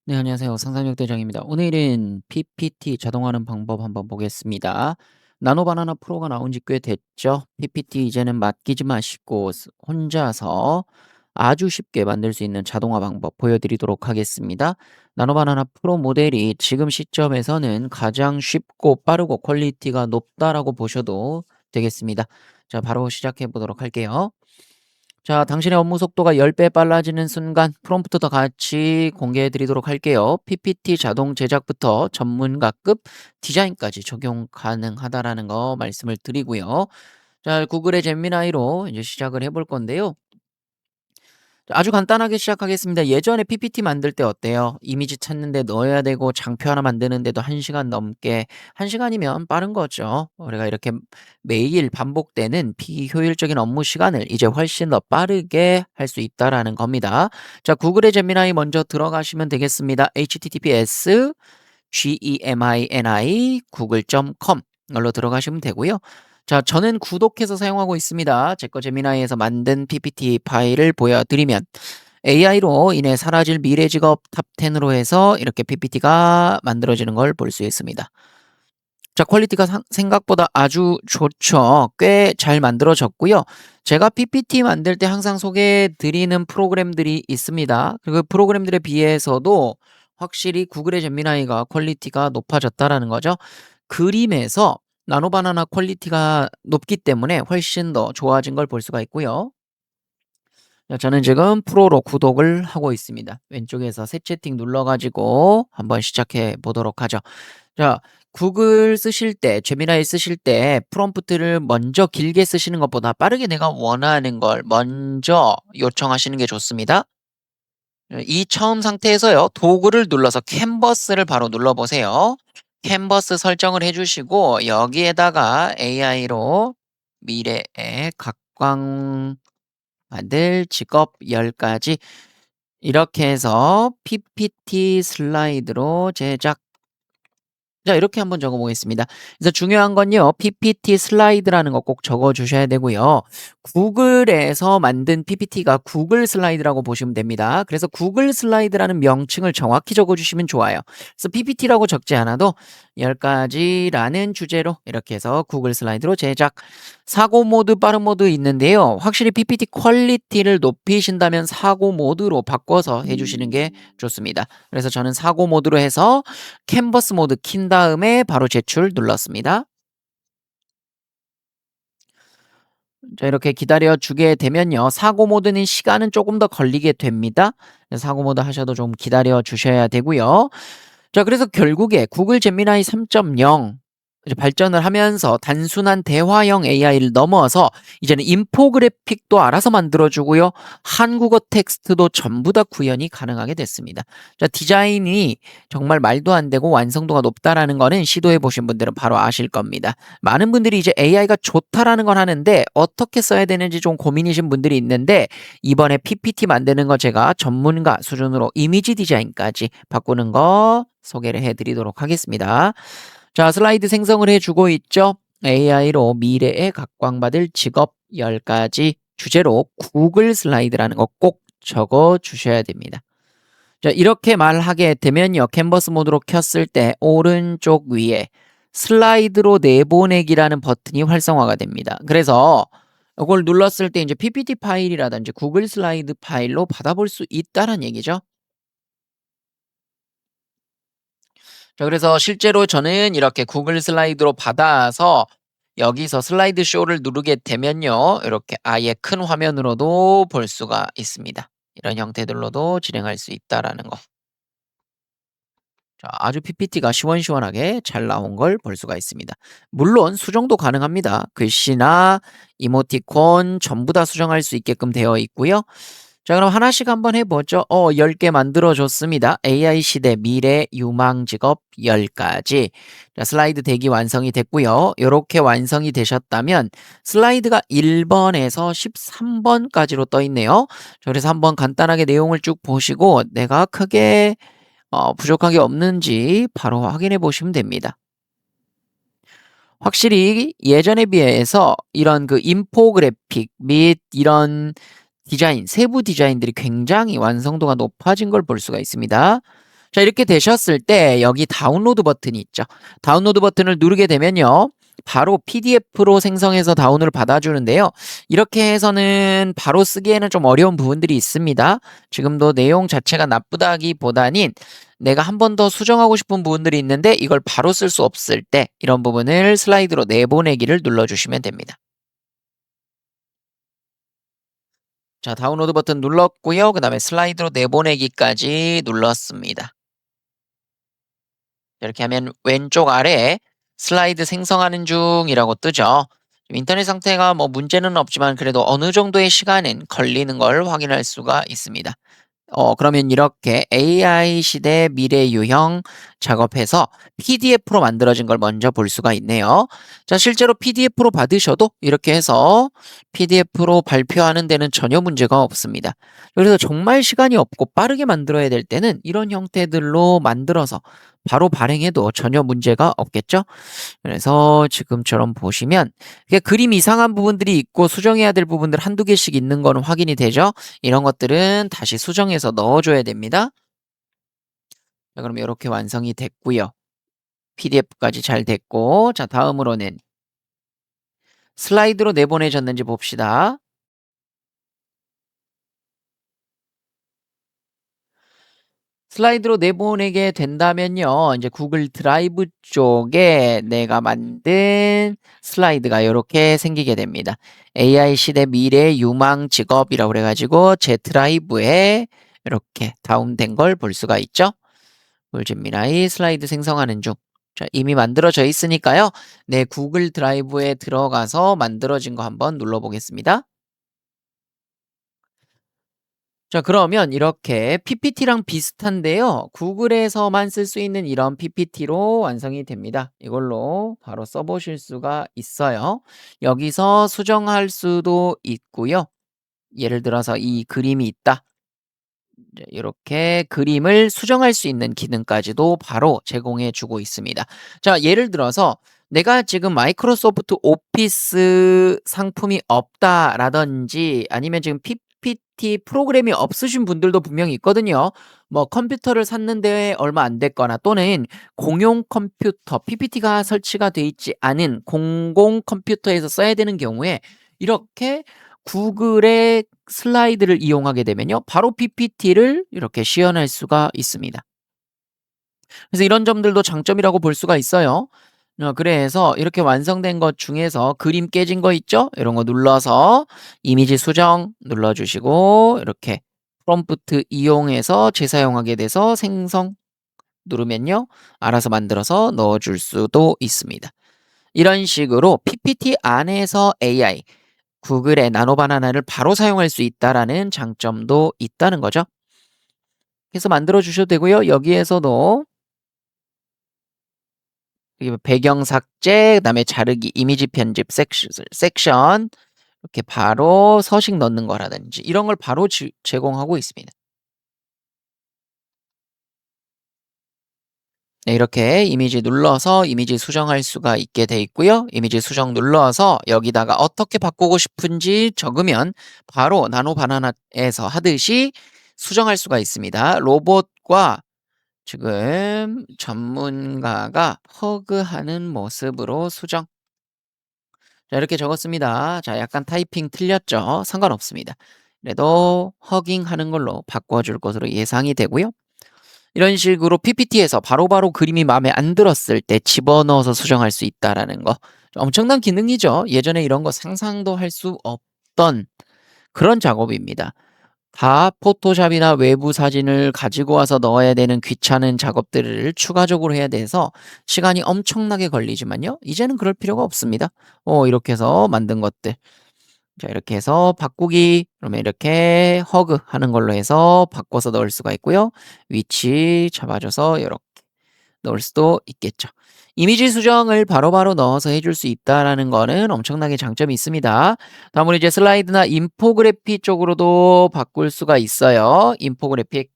네, 안녕하세요. 상상력 대장입니다. 오늘은 PPT 자동화하는 방법 한번 보겠습니다. 나노바나나 프로가 나온 지 꽤 됐죠? PPT 이제는 맡기지 마시고 혼자서 아주 쉽게 만들 수 있는 자동화 방법 보여드리도록 하겠습니다. 나노바나나 프로 모델이 지금 시점에서는 가장 쉽고 빠르고 퀄리티가 높다라고 보셔도 되겠습니다. 자, 바로 시작해 보도록 할게요. 자, 당신의 업무 속도가 10배 빨라지는 순간 프롬프트도 같이 공개해 드리도록 할게요. PPT 자동 제작부터 전문가급 디자인까지 적용 가능하다라는 거 말씀을 드리고요. 자, 구글의 잼미나이로 이제 시작을 해볼 건데요. 아주 간단하게 시작하겠습니다. 예전에 PPT 만들 때 어때요? 이미지 찾는데 넣어야 되고 장표 하나 만드는데도 1시간 넘게 1시간이면 빠른 거죠. 우리가 이렇게 매일 반복되는 비효율적인 업무 시간을 이제 훨씬 더 빠르게 할 수 있다라는 겁니다. 자, 구글의 제미나이 먼저 들어가시면 되겠습니다. https gemini google.com 이걸로 들어가시면 되고요. 자, 저는 구독해서 사용하고 있습니다. 제 거 제미나이에서 만든 PPT 파일을 보여드리면 AI로 인해 사라질 미래 직업 탑 10으로 해서 이렇게 PPT가 만들어지는 걸 볼 수 있습니다. 자, 퀄리티가 생각보다 아주 좋죠. 꽤 잘 만들어졌고요. 제가 PPT 만들 때 항상 소개해 드리는 프로그램들이 있습니다. 그 프로그램들에 비해서도 확실히 구글의 잼미나이가 퀄리티가 높아졌다라는 거죠. 그림에서 나노바나나 퀄리티가 높기 때문에 훨씬 더 좋아진 걸 볼 수가 있고요. 자, 저는 지금 프로로 구독을 하고 있습니다. 왼쪽에서 새 채팅 눌러가지고 한번 시작해 보도록 하죠. 자, 구글 쓰실 때, 제미나이 쓰실 때 프롬프트를 먼저 길게 쓰시는 것보다 빠르게 내가 원하는 걸 먼저 요청하시는 게 좋습니다. 이 처음 상태에서요, 도구를 눌러서 캔버스를 바로 눌러보세요. 캔버스 설정을 해주시고 여기에다가 AI로 미래의 각광 받을 직업 10가지 이렇게 해서 PPT 슬라이드로 제작. 자, 이렇게 한번 적어 보겠습니다. 그래서 중요한 건요, PPT 슬라이드라는 거 꼭 적어 주셔야 되고요. 구글에서 만든 PPT가 구글 슬라이드라고 보시면 됩니다. 그래서 구글 슬라이드라는 명칭을 정확히 적어 주시면 좋아요. 그래서 PPT라고 적지 않아도 10가지라는 주제로 이렇게 해서 구글 슬라이드로 제작. 사고 모드, 빠른 모드 있는데요. 확실히 PPT 퀄리티를 높이신다면 사고 모드로 바꿔서 해주시는 게 좋습니다. 그래서 저는 사고 모드로 해서 캔버스 모드 킨 다음에 바로 제출 눌렀습니다. 자, 이렇게 기다려 주게 되면요. 사고 모드는 시간은 조금 더 걸리게 됩니다. 사고 모드 하셔도 좀 기다려 주셔야 되고요. 자, 그래서 결국에 구글 제미나이 3.0 이제 발전을 하면서 단순한 대화형 AI를 넘어서 이제는 인포그래픽도 알아서 만들어주고요. 한국어 텍스트도 전부 다 구현이 가능하게 됐습니다. 자, 디자인이 정말 말도 안 되고 완성도가 높다라는 거는 시도해 보신 분들은 바로 아실 겁니다. 많은 분들이 이제 AI가 좋다라는 걸 하는데 어떻게 써야 되는지 좀 고민이신 분들이 있는데 이번에 PPT 만드는 거 제가 전문가 수준으로 이미지 디자인까지 바꾸는 거 소개를 해드리도록 하겠습니다. 자, 슬라이드 생성을 해주고 있죠. AI로 미래에 각광받을 직업 10가지 주제로 구글 슬라이드라는 거 꼭 적어 주셔야 됩니다. 자, 이렇게 말하게 되면요. 캔버스 모드로 켰을 때 오른쪽 위에 슬라이드로 내보내기라는 버튼이 활성화가 됩니다. 그래서 이걸 눌렀을 때 이제 PPT 파일이라든지 구글 슬라이드 파일로 받아볼 수 있다는 얘기죠. 자, 그래서 실제로 저는 이렇게 구글 슬라이드로 받아서 여기서 슬라이드 쇼를 누르게 되면요. 이렇게 아예 큰 화면으로도 볼 수가 있습니다. 이런 형태들로도 진행할 수 있다라는 거. 자, 아주 PPT가 시원시원하게 잘 나온 걸 볼 수가 있습니다. 물론 수정도 가능합니다. 글씨나 이모티콘 전부 다 수정할 수 있게끔 되어 있고요. 자, 그럼 하나씩 한번 해보죠. 10개 만들어줬습니다. AI 시대 미래 유망 직업 10가지. 자, 슬라이드 대기 완성이 됐고요. 이렇게 완성이 되셨다면 슬라이드가 1번에서 13번까지로 떠 있네요. 자, 그래서 한번 간단하게 내용을 쭉 보시고 내가 크게 부족한 게 없는지 바로 확인해 보시면 됩니다. 확실히 예전에 비해서 이런 그 인포그래픽 및 이런 디자인, 세부 디자인들이 굉장히 완성도가 높아진 걸 볼 수가 있습니다. 자, 이렇게 되셨을 때 여기 다운로드 버튼이 있죠. 다운로드 버튼을 누르게 되면요. 바로 PDF로 생성해서 다운을 받아주는데요. 이렇게 해서는 바로 쓰기에는 좀 어려운 부분들이 있습니다. 지금도 내용 자체가 나쁘다기보다는 내가 한 번 더 수정하고 싶은 부분들이 있는데 이걸 바로 쓸 수 없을 때 이런 부분을 슬라이드로 내보내기를 눌러주시면 됩니다. 자, 다운로드 버튼 눌렀고요. 그 다음에 슬라이드로 내보내기까지 눌렀습니다. 이렇게 하면 왼쪽 아래에 슬라이드 생성하는 중이라고 뜨죠. 인터넷 상태가 뭐 문제는 없지만 그래도 어느 정도의 시간은 걸리는 걸 확인할 수가 있습니다. 그러면 이렇게 AI 시대 미래 유형 작업해서 PDF로 만들어진 걸 먼저 볼 수가 있네요. 자, 실제로 PDF로 받으셔도 이렇게 해서 PDF로 발표하는 데는 전혀 문제가 없습니다. 그래서 정말 시간이 없고 빠르게 만들어야 될 때는 이런 형태들로 만들어서 바로 발행해도 전혀 문제가 없겠죠? 그래서 지금처럼 보시면 이게 그림 이상한 부분들이 있고 수정해야 될 부분들 한두 개씩 있는 거는 확인이 되죠? 이런 것들은 다시 수정해서 넣어줘야 됩니다. 자, 그럼 이렇게 완성이 됐고요. PDF까지 잘 됐고, 자, 다음으로는 슬라이드로 내보내졌는지 봅시다. 슬라이드로 내보내게 된다면요. 이제 구글 드라이브 쪽에 내가 만든 슬라이드가 이렇게 생기게 됩니다. AI 시대 미래 유망 직업이라고 그래가지고 제 드라이브에 이렇게 다운된 걸 볼 수가 있죠. 골잼미나이 슬라이드 생성하는 중. 자, 이미 만들어져 있으니까요. 내 구글 드라이브에 들어가서 만들어진 거 한번 눌러보겠습니다. 자, 그러면 이렇게 PPT랑 비슷한데요. 구글에서만 쓸 수 있는 이런 PPT로 완성이 됩니다. 이걸로 바로 써보실 수가 있어요. 여기서 수정할 수도 있고요. 예를 들어서 이 그림이 있다. 이렇게 그림을 수정할 수 있는 기능까지도 바로 제공해 주고 있습니다. 자, 예를 들어서 내가 지금 마이크로소프트 오피스 상품이 없다라든지 아니면 지금 PPT 프로그램이 없으신 분들도 분명히 있거든요. 뭐 컴퓨터를 샀는데 얼마 안 됐거나 또는 공용 컴퓨터, PPT가 설치가 돼 있지 않은 공공 컴퓨터에서 써야 되는 경우에 이렇게 구글의 슬라이드를 이용하게 되면요. 바로 PPT를 이렇게 시연할 수가 있습니다. 그래서 이런 점들도 장점이라고 볼 수가 있어요. 그래서 이렇게 완성된 것 중에서 그림 깨진 거 있죠? 이런 거 눌러서 이미지 수정 눌러주시고 이렇게 프롬프트 이용해서 재사용하게 돼서 생성 누르면요. 알아서 만들어서 넣어줄 수도 있습니다. 이런 식으로 PPT 안에서 AI, 구글의 나노바나나를 바로 사용할 수 있다라는 장점도 있다는 거죠. 그래서 만들어 주셔도 되고요. 여기에서도 배경 삭제, 그다음에 자르기, 이미지 편집 섹션 이렇게 바로 서식 넣는 거라든지 이런 걸 바로 제공하고 있습니다. 네, 이렇게 이미지 눌러서 이미지 수정할 수가 있게 돼 있고요. 이미지 수정 눌러서 여기다가 어떻게 바꾸고 싶은지 적으면 바로 나노바나나에서 하듯이 수정할 수가 있습니다. 로봇과 지금 전문가가 허그하는 모습으로 수정. 자, 이렇게 적었습니다. 자, 약간 타이핑 틀렸죠? 상관없습니다. 그래도 허깅하는 걸로 바꿔줄 것으로 예상이 되고요. 이런 식으로 PPT에서 바로바로 그림이 마음에 안 들었을 때 집어넣어서 수정할 수 있다라는 거. 엄청난 기능이죠. 예전에 이런 거 상상도 할 수 없던 그런 작업입니다. 다 포토샵이나 외부 사진을 가지고 와서 넣어야 되는 귀찮은 작업들을 추가적으로 해야 돼서 시간이 엄청나게 걸리지만요. 이제는 그럴 필요가 없습니다. 이렇게 해서 만든 것들. 자, 이렇게 해서 바꾸기, 그러면 이렇게 허그 하는 걸로 해서 바꿔서 넣을 수가 있고요. 위치 잡아줘서 이렇게 넣을 수도 있겠죠. 이미지 수정을 바로바로 넣어서 해줄 수 있다는 거는 엄청나게 장점이 있습니다. 다음으로 이제 슬라이드나 인포그래피 쪽으로도 바꿀 수가 있어요. 인포그래픽.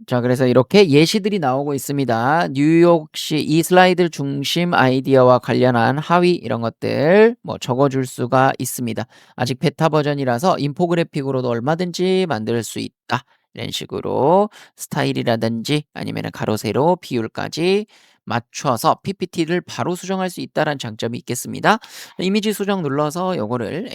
자, 그래서 이렇게 예시들이 나오고 있습니다. 뉴욕시 이 슬라이드 중심 아이디어와 관련한 하위 이런 것들 뭐 적어줄 수가 있습니다. 아직 베타 버전이라서 인포그래픽으로도 얼마든지 만들 수 있다. 이런 식으로 스타일이라든지 아니면은 가로, 세로, 비율까지 맞춰서 PPT를 바로 수정할 수 있다는 장점이 있겠습니다. 이미지 수정 눌러서 요거를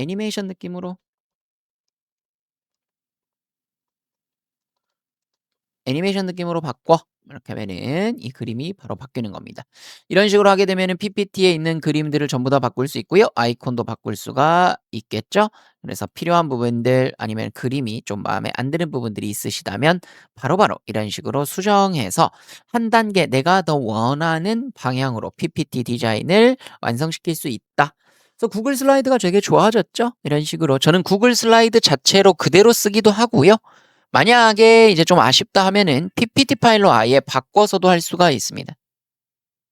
애니메이션 느낌으로 바꿔. 이렇게 하면은 이 그림이 바로 바뀌는 겁니다. 이런 식으로 하게 되면은 PPT에 있는 그림들을 전부 다 바꿀 수 있고요. 아이콘도 바꿀 수가 있겠죠. 그래서 필요한 부분들 아니면 그림이 좀 마음에 안 드는 부분들이 있으시다면 바로바로 이런 식으로 수정해서 한 단계 내가 더 원하는 방향으로 PPT 디자인을 완성시킬 수 있다. 그래서 구글 슬라이드가 되게 좋아졌죠. 이런 식으로 저는 구글 슬라이드 자체로 그대로 쓰기도 하고요. 만약에 이제 좀 아쉽다 하면은 PPT 파일로 아예 바꿔서도 할 수가 있습니다.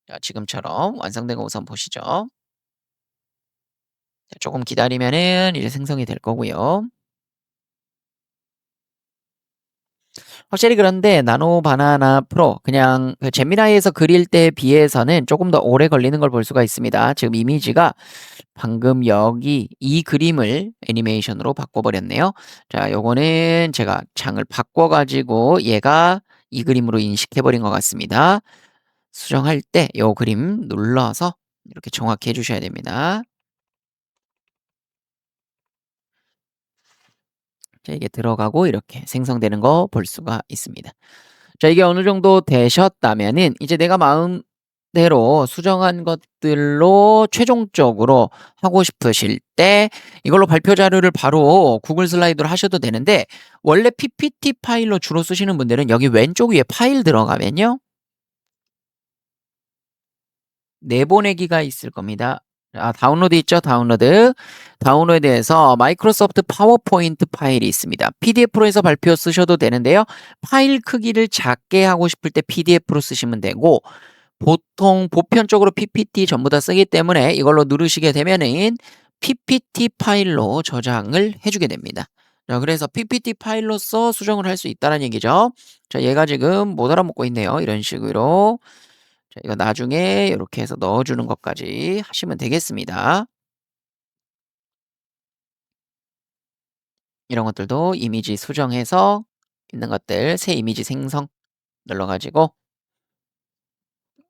자, 지금처럼 완성된 거 우선 보시죠. 자, 조금 기다리면은 이제 생성이 될 거고요. 확실히 그런데 나노 바나나 프로 그냥 그 제미나이에서 그릴 때에 비해서는 조금 더 오래 걸리는 걸 볼 수가 있습니다. 지금 이미지가 방금 여기 이 그림을 애니메이션으로 바꿔버렸네요. 자, 요거는 제가 장을 바꿔가지고 얘가 이 그림으로 인식해버린 것 같습니다. 수정할 때 요 그림 눌러서 이렇게 정확히 해주셔야 됩니다. 자, 이게 들어가고 이렇게 생성되는 거 볼 수가 있습니다. 자, 이게 어느 정도 되셨다면은 이제 내가 마음대로 수정한 것들로 최종적으로 하고 싶으실 때 이걸로 발표 자료를 바로 구글 슬라이드로 하셔도 되는데 원래 PPT 파일로 주로 쓰시는 분들은 여기 왼쪽 위에 파일 들어가면요. 내보내기가 있을 겁니다. 아, 다운로드 있죠? 다운로드. 다운로드에서 마이크로소프트 파워포인트 파일이 있습니다. PDF로 해서 발표 쓰셔도 되는데요. 파일 크기를 작게 하고 싶을 때 PDF로 쓰시면 되고 보통 보편적으로 PPT 전부 다 쓰기 때문에 이걸로 누르시게 되면은 PPT 파일로 저장을 해주게 됩니다. 자, 그래서 PPT 파일로서 수정을 할 수 있다는 얘기죠. 자, 얘가 지금 못 알아먹고 있네요. 이런 식으로. 자, 이거 나중에 이렇게 해서 넣어주는 것까지 하시면 되겠습니다. 이런 것들도 이미지 수정해서 있는 것들 새 이미지 생성 눌러가지고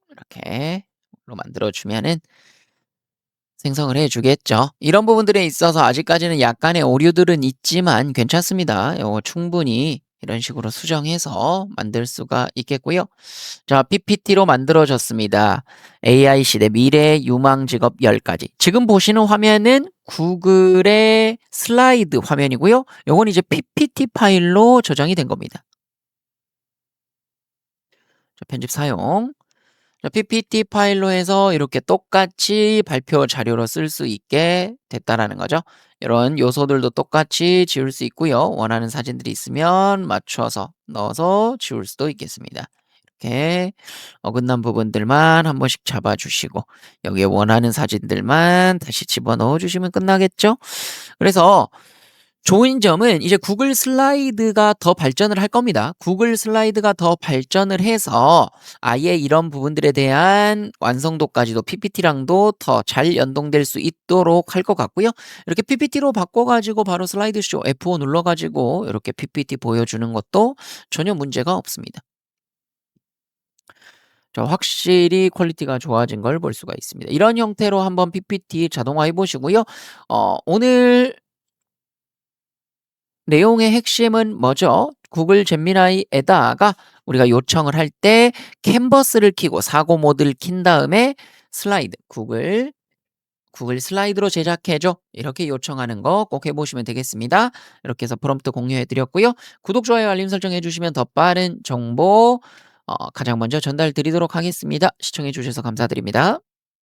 이렇게 만들어주면은 생성을 해주겠죠. 이런 부분들에 있어서 아직까지는 약간의 오류들은 있지만 괜찮습니다. 이거 충분히 이런 식으로 수정해서 만들 수가 있겠고요. 자, PPT로 만들어졌습니다. AI 시대 미래 유망 직업 10가지. 지금 보시는 화면은 구글의 슬라이드 화면이고요. 요건 이제 PPT 파일로 저장이 된 겁니다. 자, 편집 사용. 자, PPT 파일로 해서 이렇게 똑같이 발표 자료로 쓸 수 있게 됐다라는 거죠. 이런 요소들도 똑같이 지울 수 있고요. 원하는 사진들이 있으면 맞춰서 넣어서 지울 수도 있겠습니다. 이렇게 어긋난 부분들만 한 번씩 잡아주시고 여기에 원하는 사진들만 다시 집어넣어 주시면 끝나겠죠? 그래서 좋은 점은 이제 구글 슬라이드가 더 발전을 할 겁니다. 구글 슬라이드가 더 발전을 해서 아예 이런 부분들에 대한 완성도까지도 PPT랑도 더 잘 연동될 수 있도록 할 것 같고요. 이렇게 PPT로 바꿔가지고 바로 슬라이드쇼 F5 눌러가지고 이렇게 PPT 보여주는 것도 전혀 문제가 없습니다. 자, 확실히 퀄리티가 좋아진 걸 볼 수가 있습니다. 이런 형태로 한번 PPT 자동화해 보시고요. 오늘 내용의 핵심은 뭐죠? 구글 제미나이에다가 우리가 요청을 할 때 캔버스를 켜고 사고 모드를 킨 다음에 슬라이드 구글 슬라이드로 제작해줘 이렇게 요청하는 거 꼭 해보시면 되겠습니다. 이렇게 해서 프롬프트 공유해 드렸고요. 구독, 좋아요, 알림 설정 해주시면 더 빠른 정보 가장 먼저 전달 드리도록 하겠습니다. 시청해 주셔서 감사드립니다.